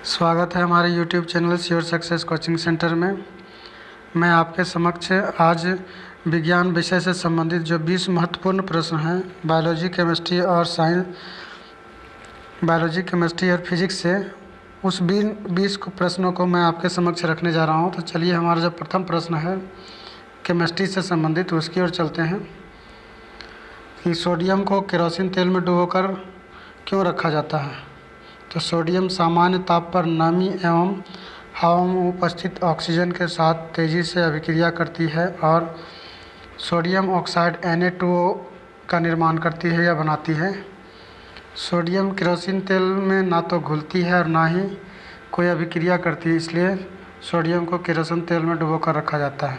स्वागत है हमारे YouTube channel sure success coaching centre में। मैं आपके समक्ष आज विज्ञान विषय से संबंधित जो 20 महत्वपूर्ण प्रश्न हैं बायोलॉजी, केमिस्ट्री और फिजिक्स से, उस 20 प्रश्नों को मैं आपके समक्ष रखने जा रहा हूं। तो चलिए, हमारा जो प्रथम प्रश्न है केमिस्ट्री से संबंधित, उसकी ओर चलते हैं कि सोडियम को केरोसिन तेल में डुबोकर क्यों रखा जाता है। तो सोडियम सामान्य ताप पर नमी एवं हवा में उपस्थित ऑक्सीजन के साथ तेज़ी से अभिक्रिया करती है और सोडियम ऑक्साइड Na2O का निर्माण करती है या बनाती है। सोडियम केरोसिन तेल में ना तो घुलती है और ना ही कोई अभिक्रिया करती है, इसलिए सोडियम को केरोसिन तेल में डुबोकर रखा जाता है।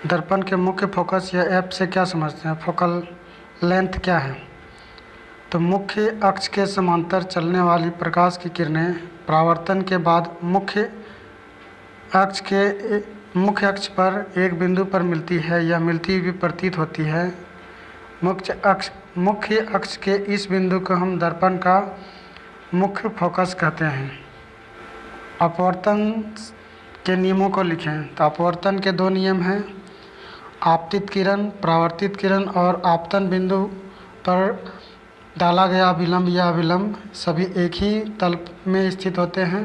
दर्पण के मुख्य फोकस या एफ से क्या समझते हैं, फोकल लेंथ क्या है। तो मुख्य अक्ष के समांतर चलने वाली प्रकाश की किरणें परावर्तन के बाद मुख्य अक्ष पर एक बिंदु पर मिलती है या मिलती हुई प्रतीत होती है। मुख्य अक्ष के इस बिंदु को हम दर्पण का मुख्य फोकस कहते हैं। अपवर्तन के नियमों को लिखें। तो अपवर्तन के 2 नियम हैं, आपतित किरण, परावर्तित किरण और आपतन बिंदु पर डाला गया विलंब या अभिलंब सभी एक ही तल में स्थित होते हैं।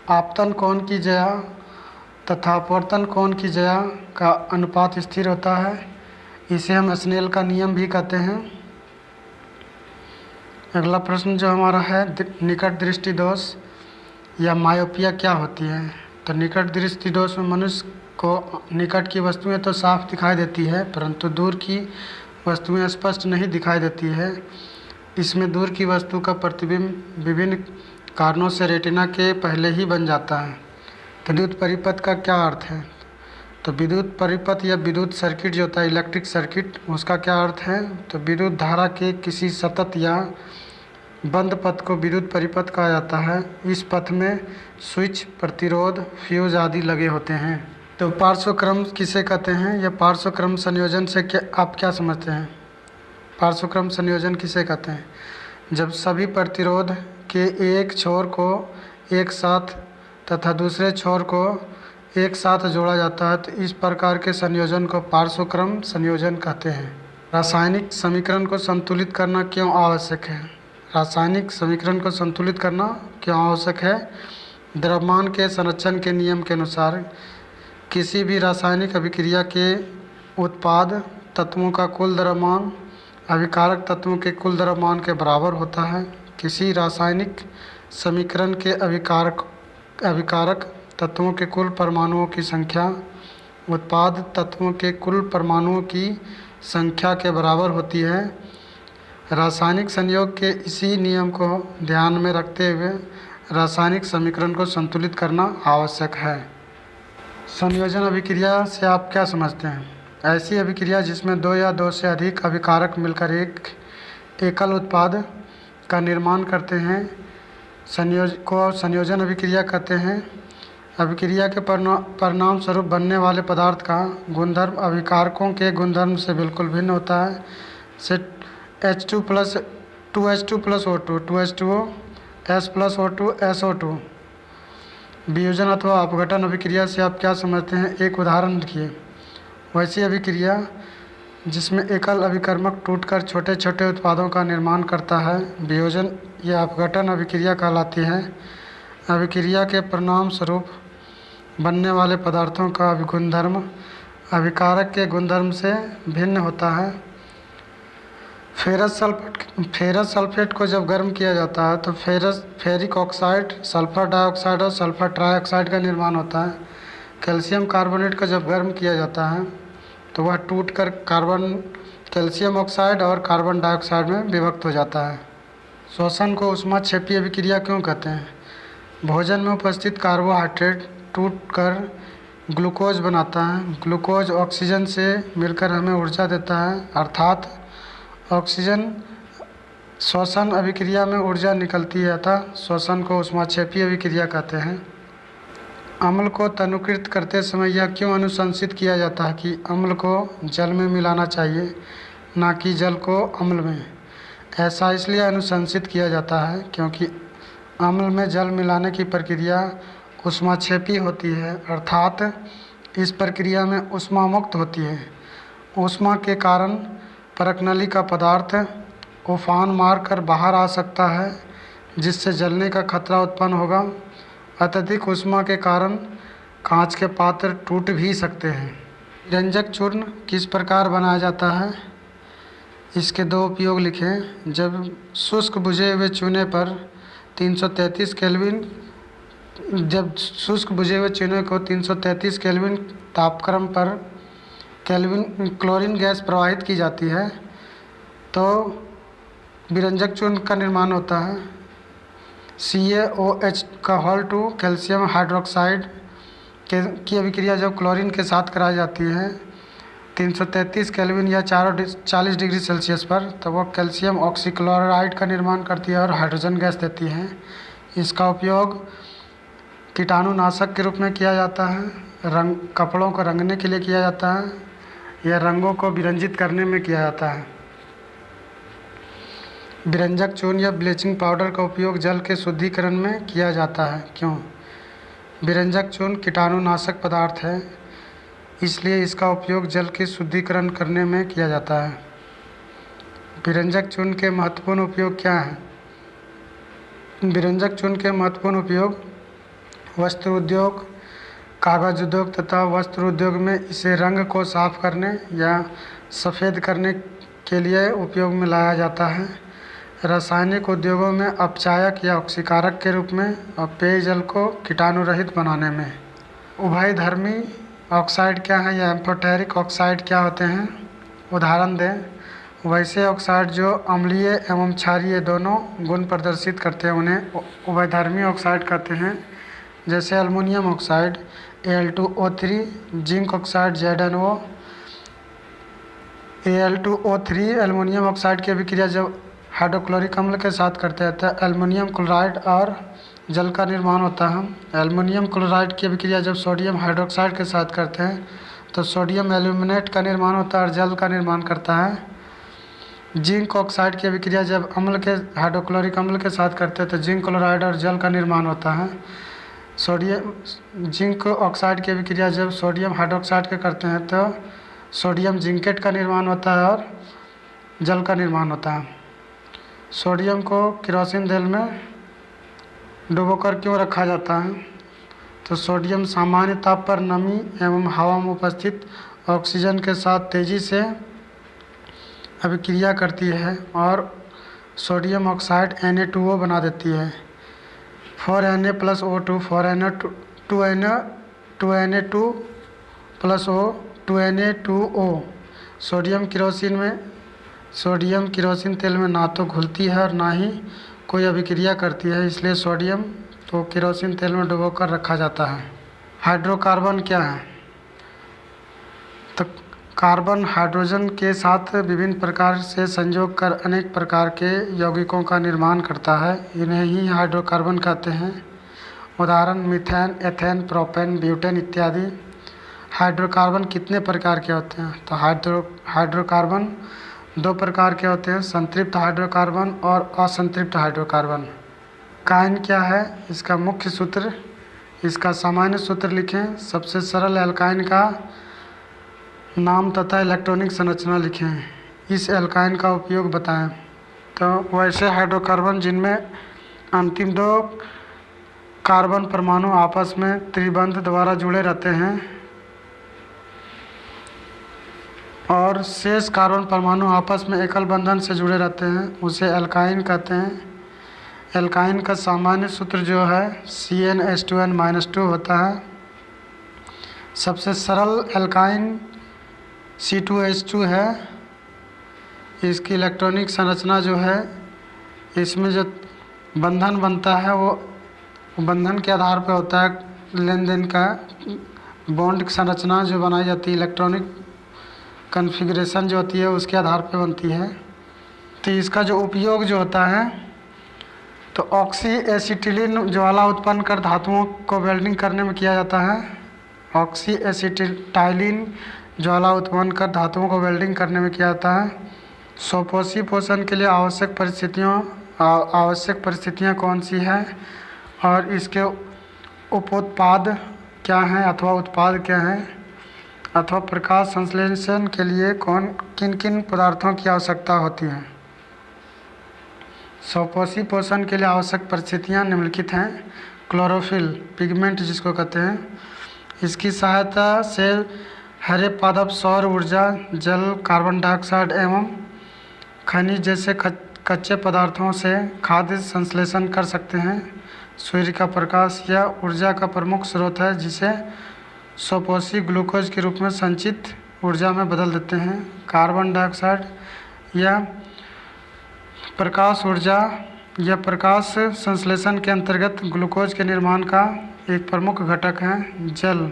आपतन कोण की ज्या तथा अपवर्तन कोण की ज्या का अनुपात स्थिर होता है। इसे हम स्नेल का नियम भी कहते हैं। अगला प्रश्न जो हमारा है, निकट दृष्टि दोष या मायोपिया क्या होती है। तो निकट दृष्टि दोष में मनुष्य को निकट की वस्तुएं तो साफ दिखाई देती है, परंतु दूर की वस्तुएं स्पष्ट नहीं दिखाई देती है। इसमें दूर की वस्तु का प्रतिबिंब विभिन्न कारणों से रेटिना के पहले ही बन जाता है। विद्युत परिपथ का क्या अर्थ है। तो विद्युत परिपथ या विद्युत सर्किट जो होता है, इलेक्ट्रिक सर्किट, उसका क्या अर्थ है। तो विद्युत धारा के किसी सतत या बंद पथ को विद्युत परिपथ कहा जाता है। इस पथ में स्विच, प्रतिरोध, फ्यूज आदि लगे होते हैं। तो पार्श्वक्रम किसे कहते हैं या पार्श्वक्रम संयोजन से आप क्या समझते हैं। पार्श्वक्रम संयोजन किसे कहते हैं। जब सभी प्रतिरोध के एक छोर को एक साथ तथा दूसरे छोर को एक साथ जोड़ा जाता है, तो इस प्रकार के संयोजन को पार्श्वक्रम संयोजन कहते हैं। रासायनिक समीकरण को संतुलित करना क्यों आवश्यक है। रासायनिक समीकरण को संतुलित करना क्यों आवश्यक है। द्रव्यमान के संरक्षण के नियम के अनुसार किसी भी रासायनिक अभिक्रिया के उत्पाद तत्वों का कुल द्रव्यमान अभिकारक तत्वों के कुल द्रव्यमान के बराबर होता है। किसी रासायनिक समीकरण के अभिकारक तत्वों के कुल परमाणुओं की संख्या उत्पाद तत्वों के कुल परमाणुओं की संख्या के बराबर होती है। रासायनिक संयोग के इसी नियम को ध्यान में रखते हुए रासायनिक समीकरण को संतुलित करना आवश्यक है। संयोजन अभिक्रिया से आप क्या समझते हैं। ऐसी अभिक्रिया जिसमें 2 या 2 से अधिक अभिकारक मिलकर एक एकल उत्पाद का निर्माण करते हैं को संयोजन अभिक्रिया कहते हैं। अभिक्रिया के परिणाम स्वरूप बनने वाले पदार्थ का गुणधर्म अभिकारकों के गुणधर्म से बिल्कुल भिन्न होता है। से H2 + 2H2 + O2 2H2O S + O2 SO2। वियोजन अथवा अपघटन अभिक्रिया से आप क्या समझते हैं, एक उदाहरण लिखिए। वैसी अभिक्रिया जिसमें एकल अभिकर्मक टूटकर छोटे छोटे उत्पादों का निर्माण करता है वियोजन या अपघटन अभिक्रिया कहलाती है। अभिक्रिया के परिणाम स्वरूप बनने वाले पदार्थों का गुणधर्म अभिकारक के गुणधर्म से भिन्न होता है। फेरस सल्फेट को जब गर्म किया जाता है तो फेरिक ऑक्साइड, सल्फर डाइऑक्साइड और सल्फर ट्राइऑक्साइड का निर्माण होता है। कैल्शियम कार्बोनेट को जब गर्म किया जाता है तो वह टूटकर कैल्शियम ऑक्साइड और कार्बन डाइऑक्साइड में विभक्त हो जाता है। श्वसन को ऊष्माक्षेपी अभिक्रिया क्यों कहते हैं। भोजन में उपस्थित कार्बोहाइड्रेट टूटकर ग्लूकोज बनाता है। ग्लूकोज ऑक्सीजन से मिलकर हमें ऊर्जा देता है, अर्थात ऑक्सीजन श्वसन अभिक्रिया में ऊर्जा निकलती है, अतः श्वसन को ऊष्माक्षेपी अभिक्रिया कहते हैं। अम्ल को तनुकृत करते समय यह क्यों अनुशंसित किया जाता है कि अम्ल को जल में मिलाना चाहिए, ना कि जल को अम्ल में। ऐसा इसलिए अनुशंसित किया जाता है क्योंकि अम्ल में जल मिलाने की प्रक्रिया ऊष्माक्षेपी होती है, अर्थात इस प्रक्रिया में ऊष्मा मुक्त होती है। ऊष्मा के कारण परकनली का पदार्थ उफान मार कर बाहर आ सकता है, जिससे जलने का खतरा उत्पन्न होगा। अत्यधिक ऊष्मा के कारण कांच के पात्र टूट भी सकते हैं। विरंजक चूर्ण किस प्रकार बनाया जाता है? इसके दो उपयोग लिखें। जब शुष्क बुझे हुए चूने पर 333 केल्विन जब शुष्क बुझे हुए चूने को 333 केल्विन तापक्रम पर क्लोरीन गैस प्रवाहित की जाती है तो विरंजक चूर्ण का निर्माण होता है। CaOH का हॉल टू कैल्शियम हाइड्रोक्साइड की अभिक्रिया जब क्लोरीन के साथ कराई जाती है 333 केल्विन या 40 डिग्री सेल्सियस पर, तो वह कैल्शियम ऑक्सीक्लोराइड का निर्माण करती है और हाइड्रोजन गैस देती है। इसका उपयोग कीटाणुनाशक के रूप में किया जाता है, कपड़ों को रंगने के लिए किया जाता है या रंगों को विरंजित करने में किया जाता है। विरंजक चूर्ण या ब्लीचिंग पाउडर का उपयोग जल के शुद्धिकरण में किया जाता है। क्यों? विरंजक चूर्ण कीटाणुनाशक पदार्थ है, इसलिए इसका उपयोग जल के शुद्धिकरण करने में किया जाता है। विरंजक चूर्ण के महत्वपूर्ण उपयोग क्या हैं? विरंजक चूर्ण के महत्वपूर्ण उपयोग वस्त्र उद्योग, कागज उद्योग तथा वस्त्र उद्योग में इसे रंग को साफ करने या सफ़ेद करने के लिए उपयोग में लाया जाता है। रासायनिक उद्योगों में अपचायक या ऑक्सीकारक के रूप में और पेयजल को कीटाणु रहित बनाने में। उभयधर्मी ऑक्साइड क्या है या एम्फोटेरिक ऑक्साइड क्या होते हैं? उदाहरण दें। वैसे ऑक्साइड जो अम्लीय एवं क्षारीय दोनों गुण प्रदर्शित करते हैं उन्हें उभयधर्मी ऑक्साइड कहते हैं। जैसे aluminium oxide Al2O3, zinc oxide ZnO। Al2O3 aluminium oxide की अभिक्रिया जब हाइड्रोक्लोरिक अम्ल के साथ करते हैं तो एल्युमिनियम क्लोराइड और जल का निर्माण होता है। एल्युमिनियम क्लोराइड की अभिक्रिया जब सोडियम हाइड्रोक्साइड के साथ करते हैं तो सोडियम एल्यूमिनेट का निर्माण होता है और जल का निर्माण करता है। जिंक ऑक्साइड की अभिक्रिया जब हाइड्रोक्लोरिक अम्ल के साथ करते हैं तो जिंक क्लोराइड और जल का निर्माण होता है। जिंक ऑक्साइड की अभिक्रिया जब सोडियम हाइड्रोक्साइड के करते हैं तो सोडियम जिंकेट का निर्माण होता है और जल का निर्माण होता है। सोडियम को केरोसिन तेल में डुबोकर क्यों रखा जाता है? तो सोडियम सामान्य ताप पर नमी एवं हवा में उपस्थित ऑक्सीजन के साथ तेज़ी से अभिक्रिया करती है और सोडियम ऑक्साइड Na2O बना देती है। 4Na+O2 2Na2 plus O 2Na2O। Sodium kerosene तेल में ना तो घुलती है और ना ही कोई अभिक्रिया करती है, इसलिए सोडियम को केरोसिन तेल में डुबोकर रखा जाता है। हाइड्रोकार्बन क्या है? तो कार्बन हाइड्रोजन के साथ विभिन्न प्रकार से संयोग कर अनेक प्रकार के यौगिकों का निर्माण करता है, इन्हें ही हाइड्रोकार्बन कहते हैं। उदाहरण मीथेन, एथेन, प्रोपेन, ब्यूटेन इत्यादि। हाइड्रोकार्बन कितने प्रकार के होते हैं? तो हाइड्रोकार्बन दो प्रकार के होते हैं, संतृप्त हाइड्रोकार्बन और असंतृप्त हाइड्रोकार्बन। एल्काइन क्या है? इसका मुख्य सूत्र, इसका सामान्य सूत्र लिखें। सबसे सरल एल्काइन का नाम तथा इलेक्ट्रॉनिक संरचना लिखें। इस एल्काइन का उपयोग बताएं। तो वैसे हाइड्रोकार्बन जिनमें अंतिम दो कार्बन परमाणु आपस में त्रिबंध द्वारा जुड़े रहते हैं और शेष कार्बन परमाणु आपस में एकल बंधन से जुड़े रहते हैं, उसे एल्काइन कहते हैं। एल्काइन का सामान्य सूत्र जो है CnH2n-2 होता है। सबसे सरल एल्काइन C2H2 है। इसकी इलेक्ट्रॉनिक संरचना जो है, इसमें जो बंधन बनता है वो बंधन के आधार पर होता है। लेन देन का बॉन्ड संरचना जो बनाई जाती है, इलेक्ट्रॉनिक कॉन्फ़िगरेशन जो होती है उसके आधार पर बनती है। तो इसका जो उपयोग जो होता है, तो ऑक्सी एसिटिलीन ज्वाला उत्पन्न कर धातुओं को वेल्डिंग करने में किया जाता है। ऑक्सी एसिटाइलिन ज्वाला उत्पन्न कर धातुओं को वेल्डिंग करने में किया जाता है। स्वपोषी पोषण के लिए आवश्यक परिस्थितियों आवश्यक परिस्थितियाँ कौन सी हैं और इसके उपोत्पाद क्या हैं अथवा उत्पाद क्या हैं, अथवा प्रकाश संश्लेषण के लिए किन किन पदार्थों की आवश्यकता होती है। स्वपोषी पोषण के लिए आवश्यक परिस्थितियाँ निम्नलिखित हैं। क्लोरोफिल पिगमेंट जिसको कहते हैं, इसकी सहायता से हरे पादप सौर ऊर्जा, जल, कार्बन डाइऑक्साइड एवं खनिज जैसे कच्चे पदार्थों से खाद्य संश्लेषण कर सकते हैं। सूर्य का प्रकाश यह ऊर्जा का प्रमुख स्रोत है जिसे स्वपोषी ग्लूकोज के रूप में संचित ऊर्जा में बदल देते हैं। कार्बन डाइऑक्साइड यह प्रकाश ऊर्जा या प्रकाश संश्लेषण के अंतर्गत ग्लूकोज के निर्माण का एक प्रमुख घटक है। जल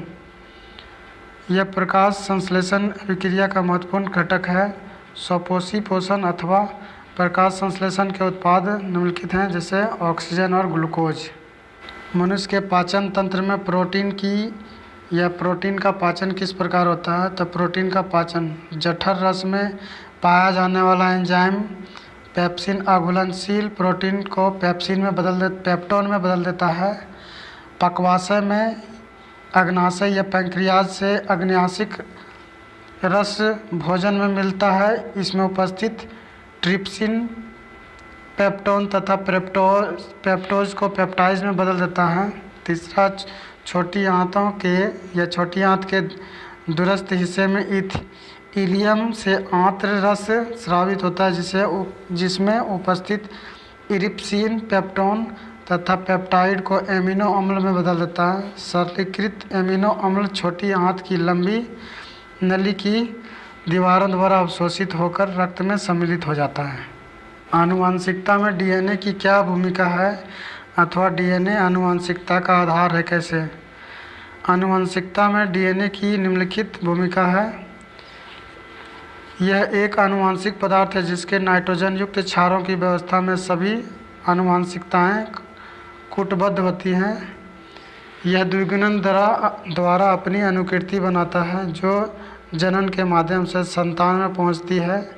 यह प्रकाश संश्लेषण अभिक्रिया का महत्वपूर्ण घटक है। स्वपोषी पोषण अथवा प्रकाश संश्लेषण के उत्पाद निम्नलिखित हैं, जैसे ऑक्सीजन और ग्लूकोज। मनुष्य के पाचन तंत्र में प्रोटीन का पाचन किस प्रकार होता है। तो प्रोटीन का पाचन जठर रस में पाया जाने वाला एंजाइम पेप्सिन अघुलनशील प्रोटीन को पेप्टोन में बदल देता है। पकवाशय में अग्नाशय या पैंक्रियाज से अग्नाशिक रस भोजन में मिलता है। इसमें उपस्थित ट्रिप्सिन पेप्टोन तथा पेप्टोज को पेप्टाइज में बदल देता है। तीसरा, छोटी आंत के दूरस्थ हिस्से में इलियम से आंत्र रस स्रावित होता है, जिसमें उपस्थित इरिप्सिन पेप्टोन तथा पेप्टाइड को एमिनो अम्ल में बदल देता है। सरलीकृत एमिनो अम्ल छोटी आंत की लंबी नली की दीवारों द्वारा अवशोषित होकर रक्त में सम्मिलित हो जाता है। आनुवंशिकता में डीएनए की क्या भूमिका है अथवा डीएनए आनुवंशिकता का आधार है कैसे। आनुवंशिकता में डीएनए की निम्नलिखित भूमिका है। यह एक आनुवंशिक पदार्थ है जिसके नाइट्रोजन युक्त क्षारों की व्यवस्था में सभी आनुवंशिकताएं कूटबद्ध होती हैं। यह द्विगुणन द्वारा अपनी अनुकृति बनाता है जो जनन के माध्यम से संतान में पहुंचती है।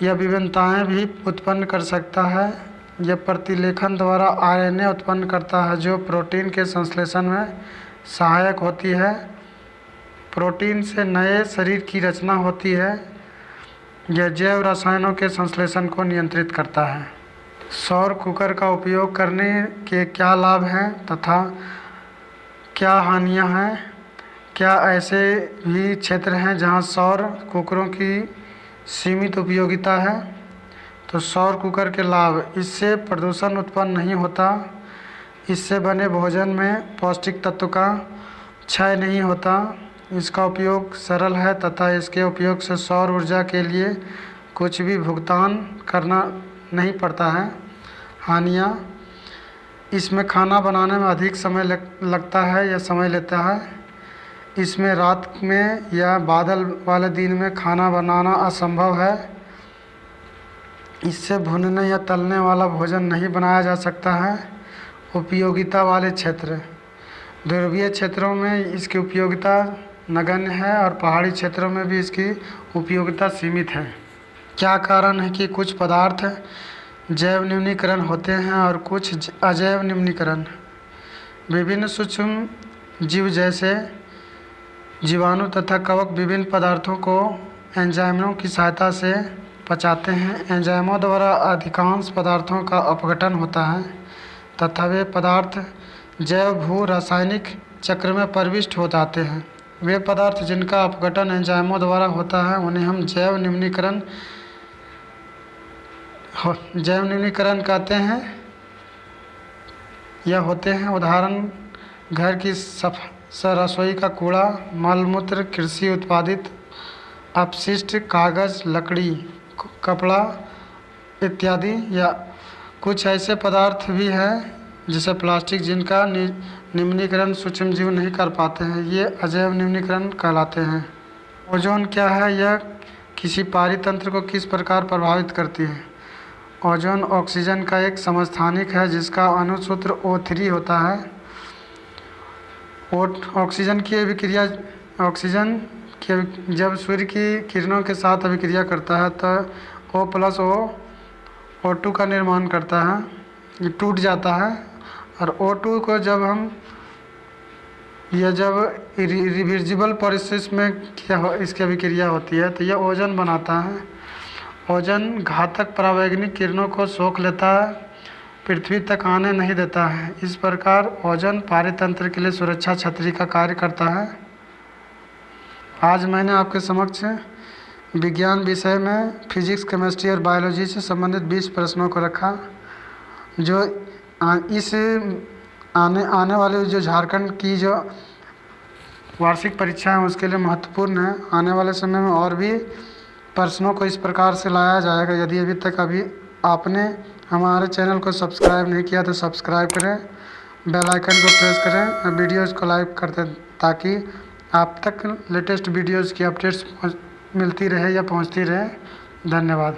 यह विभिन्नताएं भी उत्पन्न कर सकता है। यह प्रतिलेखन द्वारा आरएनए उत्पन्न करता है जो प्रोटीन के संश्लेषण में सहायक होती है। प्रोटीन से नए शरीर की रचना होती है। यह जैव रसायनों के संश्लेषण को नियंत्रित करता है। सौर कुकर का उपयोग करने के क्या लाभ हैं तथा क्या हानियां हैं। क्या ऐसे भी क्षेत्र हैं जहां सौर कुकरों की सीमित उपयोगिता है। तो सौर कुकर के लाभ, इससे प्रदूषण उत्पन्न नहीं होता, इससे बने भोजन में पौष्टिक तत्व का क्षय नहीं होता, इसका उपयोग सरल है तथा इसके उपयोग से सौर ऊर्जा के लिए कुछ भी भुगतान करना नहीं पड़ता है। हानियाँ, इसमें खाना बनाने में अधिक समय लगता है या समय लेता है। इसमें रात में या बादल वाले दिन में खाना बनाना असंभव है। इससे भुनने या तलने वाला भोजन नहीं बनाया जा सकता है। उपयोगिता वाले क्षेत्र, ध्रुवीय क्षेत्रों में इसकी उपयोगिता नगण्य है और पहाड़ी क्षेत्रों में भी इसकी उपयोगिता सीमित है। क्या कारण है कि कुछ पदार्थ जैव न्यूनीकरण होते हैं और कुछ अजैव न्यूनीकरण। विभिन्न सूक्ष्म जीव जैसे जीवाणु तथा कवक विभिन्न पदार्थों को एंजाइमों की सहायता से पचाते हैं। एंजाइमों द्वारा अधिकांश पदार्थों का अपघटन होता है तथा वे पदार्थ जैव भू रासायनिक चक्र में प्रविष्ट हो जाते हैं। वे पदार्थ जिनका अपघटन एंजाइमों द्वारा होता है उन्हें हम जैव न्यूनीकरण कहते हैं या होते हैं। उदाहरण, घर की रसोई का कूड़ा, मलमूत्र, कृषि उत्पादित अपशिष्ट, कागज़, लकड़ी, कपड़ा इत्यादि। या कुछ ऐसे पदार्थ भी हैं जैसे प्लास्टिक जिनका न्यूनीकरण सूक्ष्मजीव नहीं कर पाते हैं, ये अजैव न्यूनीकरण कहलाते हैं। ओजोन क्या है, यह किसी पारितंत्र को किस प्रकार प्रभावित करती है। ओजोन ऑक्सीजन का एक समस्थानिक है जिसका अणुसूत्र O3 होता है। ऑक्सीजन जब सूर्य की किरणों के साथ अभिक्रिया करता है तो O+ O2 का निर्माण करता है, ये टूट जाता है। और O2 को जब हम जब रिवर्सिबल प्रोसेस में इसकी अभिक्रिया होती है तो यह ओजोन बनाता है। ओजोन घातक परावैंगनिक किरणों को सोख लेता है, पृथ्वी तक आने नहीं देता है। इस प्रकार ओजोन पारितंत्र के लिए सुरक्षा छतरी का कार्य करता है। आज मैंने आपके समक्ष विज्ञान विषय में फिजिक्स, केमिस्ट्री और बायोलॉजी से संबंधित 20 प्रश्नों को रखा, जो इस आने वाले जो झारखंड की जो वार्षिक परीक्षा है उसके लिए महत्वपूर्ण है। आने वाले समय में और भी प्रश्नों को इस प्रकार से लाया जाएगा। यदि अभी आपने हमारे चैनल को सब्सक्राइब नहीं किया तो सब्सक्राइब करें, बेल आइकन को प्रेस करें, वीडियोज़ को लाइक करते ताकि आप तक लेटेस्ट वीडियोज़ की अपडेट्स मिलती रहे या पहुंचती रहे। धन्यवाद।